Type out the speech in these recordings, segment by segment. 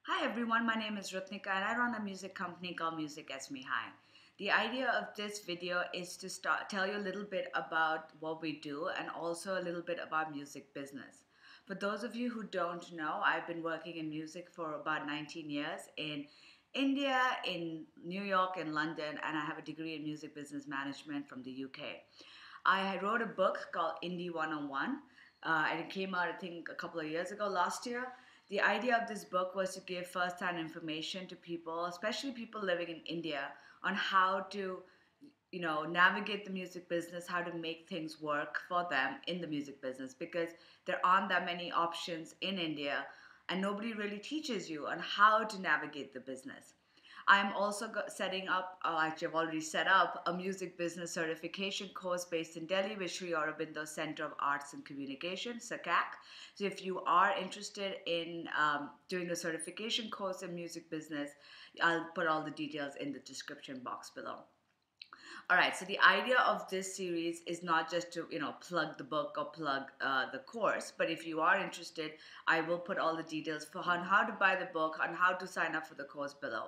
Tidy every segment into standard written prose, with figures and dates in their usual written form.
Hi everyone, my name is Rutnika and I run a music company called Music Esme High. The idea of this video is to tell you a little bit about what we do and also a little bit about music business. For those of you who don't know, I've been working in music for about 19 years in India, in New York, and London, and I have a degree in music business management from the UK. I wrote a book called Indie 101, and it came out, I think, a couple of years ago, last year. The idea of this book was to give first-hand information to people, especially people living in India, on how to, navigate the music business, how to make things work for them in the music business, because there aren't that many options in India, and nobody really teaches you on how to navigate the business. I'm also setting up, actually, I've already set up a music business certification course based in Delhi with Sri Aurobindo Center of Arts and Communication, SACAC. So if you are interested in doing a certification course in music business, I'll put all the details in the description box below. All right, so the idea of this series is not just to plug the book or plug the course, but if you are interested, I will put all the details on how to buy the book, on how to sign up for the course below.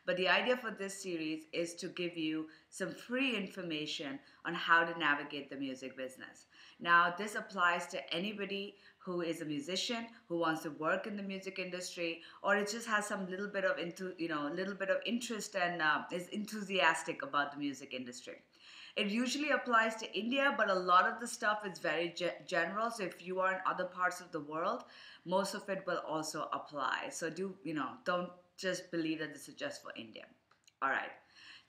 But the idea for this series is to give you some free information on how to navigate the music business. Now, this applies to anybody who is a musician, who wants to work in the music industry, or it just has some little bit of little bit of interest and is enthusiastic about the music industry. It usually applies to India, but a lot of the stuff is very general. So if you are in other parts of the world, most of it will also apply. So don't just believe that this is just for India. All right.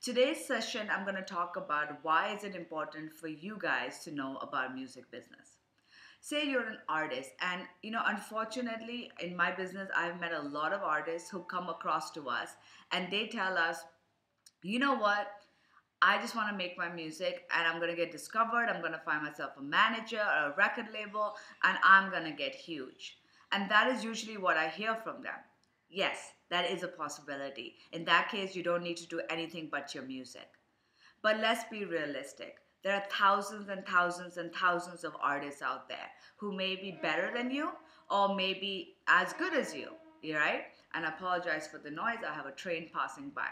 Today's session, I'm going to talk about why is it important for you guys to know about music business. Say you're an artist, and unfortunately in my business I've met a lot of artists who come across to us and they tell us, you know what, I just want to make my music and I'm going to get discovered, I'm going to find myself a manager or a record label, and I'm going to get huge. And that is usually what I hear from them. Yes, that is a possibility. In that case, you don't need to do anything but your music. But let's be realistic. There are thousands and thousands and thousands of artists out there who may be better than you or maybe as good as you, right? And I apologize for the noise. I have a train passing by.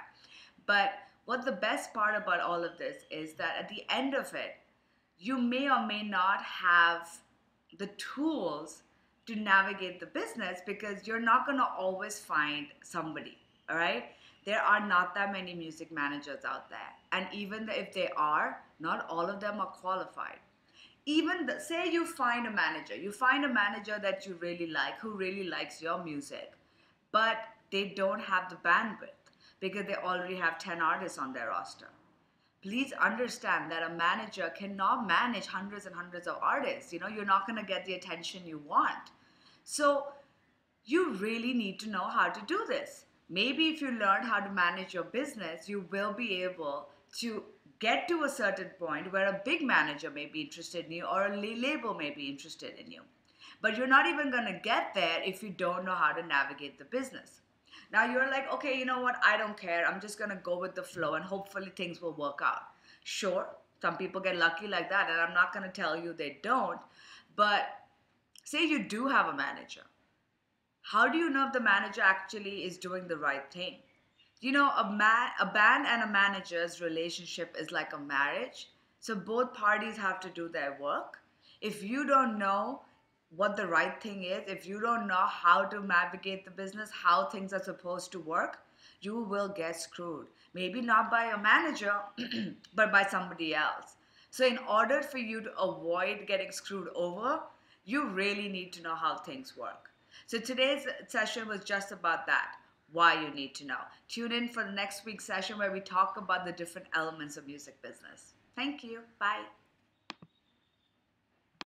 But what the best part about all of this is that at the end of it, you may or may not have the tools to navigate the business because you're not going to always find somebody, all right? There are not that many music managers out there. And even if they are, not all of them are qualified. Say you find a manager that you really like, who really likes your music, but they don't have the bandwidth because they already have 10 artists on their roster. Please understand that a manager cannot manage hundreds and hundreds of artists. You're not going to get the attention you want. So you really need to know how to do this. Maybe if you learn how to manage your business, you will be able to get to a certain point where a big manager may be interested in you or a label may be interested in you. But you're not even going to get there if you don't know how to navigate the business. Now you're like, okay, you know what? I don't care. I'm just going to go with the flow and hopefully things will work out. Sure, some people get lucky like that, and I'm not going to tell you they don't. But say you do have a manager. How do you know if the manager actually is doing the right thing? A band and a manager's relationship is like a marriage. So both parties have to do their work. If you don't know what the right thing is, if you don't know how to navigate the business, how things are supposed to work, you will get screwed. Maybe not by a manager, but by somebody else. So in order for you to avoid getting screwed over, you really need to know how things work. So today's session was just about that, why you need to know. Tune in for the next week's session where we talk about the different elements of music business. Thank you. Bye.